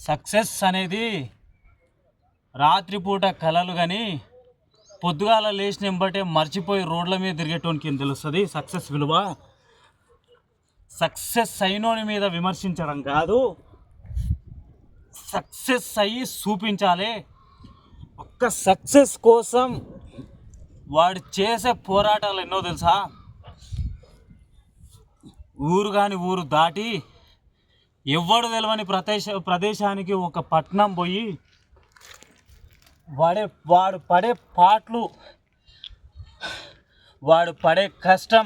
Success అనేది రాత్రిపూట కలలు కానీ పొద్దుగాల లేచిన వెంబటే మర్చిపోయి రోడ్ల మీద తిరిగేటోనికి ఏం తెలుస్తుంది సక్సెస్ విలువ. సక్సెస్ అయినోని మీద విమర్శించడం కాదు, సక్సెస్ అయ్యి చూపించాలి. ఒక్క సక్సెస్ కోసం వాడు చేసే పోరాటాలు ఎన్నో తెలుసా. ఊరు కాని ఊరు దాటి ఎవ్వడు తెలియని ప్రదేశానికి ఒక పట్టణం పోయి వాడు పడే పాటలు, వాడు పడే కష్టం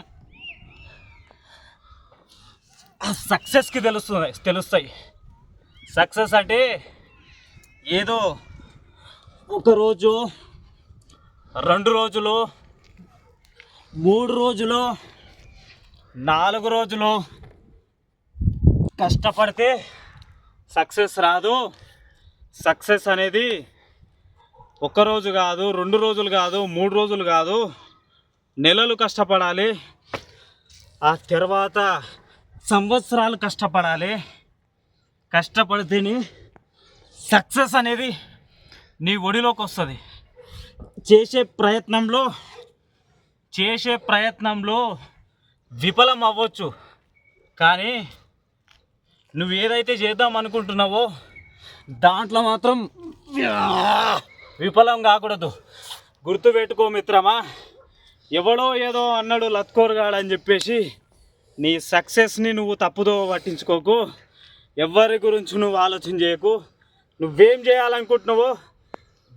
సక్సెస్కి తెలుస్తాయి. సక్సెస్ అంటే ఏదో ఒక రోజు, 2 రోజులు, 3 రోజులు, 4 రోజులు కష్టపడితే సక్సెస్ రాదు. సక్సెస్ అనేది 1 రోజు కాదు, 2 రోజులు కాదు, 3 రోజులు కాదు, నెలలు కష్టపడాలి. ఆ తర్వాత సంవత్సరాలు కష్టపడాలి. కష్టపడితేనే సక్సెస్ అనేది నీ ఒడిలోకి వస్తుంది. చేసే ప్రయత్నంలో విఫలం అవ్వచ్చు, కానీ నువ్వు ఏదైతే చేద్దాం అనుకుంటున్నావో దాంట్లో మాత్రం విఫలం కాకూడదు. గుర్తుపెట్టుకో మిత్రమా, ఎవడో ఏదో అన్నాడు లత్కోరగాడని చెప్పేసి నీ సక్సెస్ని నువ్వు తప్పుదో పట్టించుకోకు. ఎవరి గురించి నువ్వు ఆలోచన చేయకు. నువ్వేం చేయాలనుకుంటున్నావో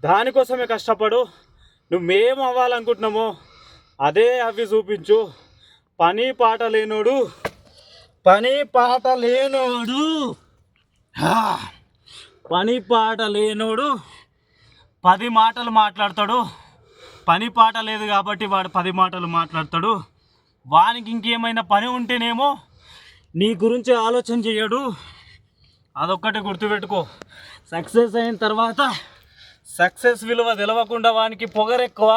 దానికోసమే కష్టపడు. నువ్వేం అవ్వాలనుకుంటున్నావో అదే అవి చూపించు. పని పాట లేనోడు 10 మాటలు మాట్లాడతాడు. పని పాట లేదు కాబట్టి వాడు 10 మాటలు మాట్లాడతాడు. వానికి ఇంకేమైనా పని ఉంటేనేమో నీ గురించి ఆలోచన చేయడు. అదొక్కటి గుర్తుపెట్టుకో. సక్సెస్ అయిన తర్వాత సక్సెస్ విలువ తెలవకుండా వానికి పొగరెక్కువ,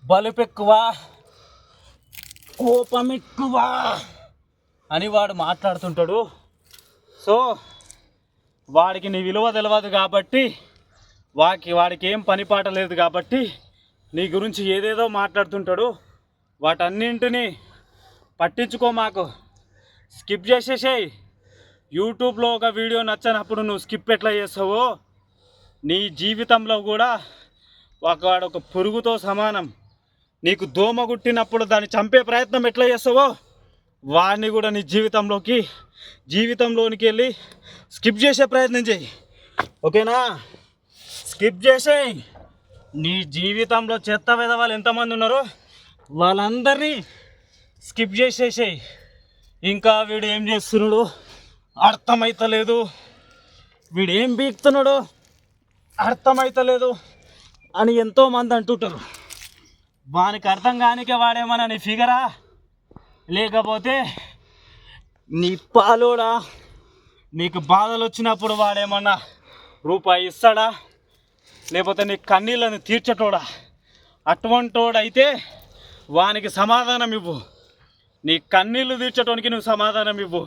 బలుపెక్కువ, కోపం ఎక్కువ అని వాడు మాట్లాడుతుంటాడు. సో వాడికి నీ విలువ తెలియదు కాబట్టి, వాడికి ఏం పని పాట లేదు కాబట్టి నీ గురించి ఏదేదో మాట్లాడుతుంటాడు. వాటన్నింటినీ పట్టించుకో. మాకు స్కిప్ చేసేసేయి. యూట్యూబ్లో ఒక వీడియో నచ్చనప్పుడు నువ్వు స్కిప్ ఎట్లా చేస్తావో నీ జీవితంలో కూడా వాడొక పురుగుతో సమానం. నీకు దోమ గుట్టినప్పుడు దాన్ని చంపే ప్రయత్నం ఎట్లా చేస్తావో వాడిని కూడా నీ జీవితంలోనికి వెళ్ళి స్కిప్ చేసే ప్రయత్నం చేయి. ఓకేనా? స్కిప్ చేసేయి. నీ జీవితంలో చెత్త వెధవాళ్ళు ఎంతమంది ఉన్నారో వాళ్ళందరినీ స్కిప్ చేసేసేయి. ఇంకా వీడు ఏం చేస్తున్నాడు అర్థమవుతలేదు, వీడు ఏం బీక్తున్నాడు అర్థమవుతలేదు అని ఎంతోమంది అంటుంటారు. వానికి అర్థం కానికే వాడేమన్నా నీ ఫిగరా, లేకపోతే నీ పాలోడా? నీకు బాధలు వచ్చినప్పుడు వాడేమన్నా రూపాయి ఇస్తాడా, లేకపోతే నీ కన్నీళ్ళని తీర్చటోడా? అటువంటోడైతే వానికి సమాధానం ఇవ్వు. నీ కన్నీళ్ళు తీర్చడానికి నువ్వు సమాధానం ఇవ్వు.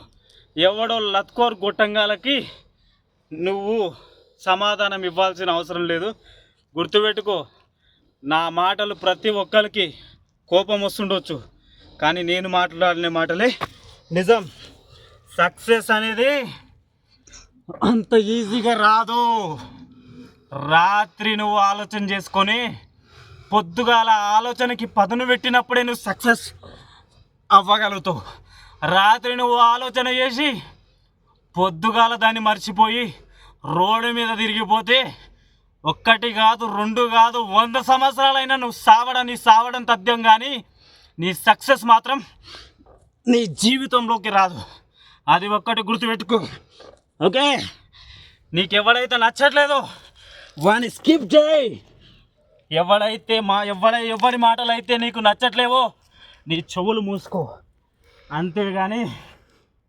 ఎవడో లత్కోర్ గొట్టంగాలకి నువ్వు సమాధానం ఇవ్వాల్సిన అవసరం లేదు. గుర్తుపెట్టుకో, నా మాటలు ప్రతి ఒక్కరికి కోపం వస్తుండొచ్చు, కానీ నేను మాట్లాడిన మాటలే నిజం. సక్సెస్ అనేది అంత ఈజీగా రాదు. రాత్రి నువ్వు ఆలోచన చేసుకొని పొద్దుగాల ఆలోచనకి పదును పెట్టినప్పుడే నువ్వు సక్సెస్ అవ్వగలుగుతావు. రాత్రి నువ్వు ఆలోచన చేసి పొద్దుగాల దాన్ని మర్చిపోయి రోడ్డు మీద తిరిగిపోతే 1 కాదు 2 కాదు 100 సంవత్సరాలైనా నువ్వు సావడం తథ్యం, కానీ నీ సక్సెస్ మాత్రం నీ జీవితంలోకి రాదు. అది ఒక్కటి గుర్తుపెట్టుకో. ఓకే? నీకెవడైతే నచ్చట్లేదో వాని స్కిప్ చేయి. ఎవరి మాటలు అయితే నీకు నచ్చట్లేవో నీ చెవులు మూసుకో. అంతేగాని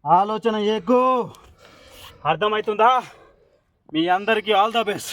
ఆలోచన చేయకు. అర్థమవుతుందా? మీ అందరికీ ఆల్ ద బెస్ట్.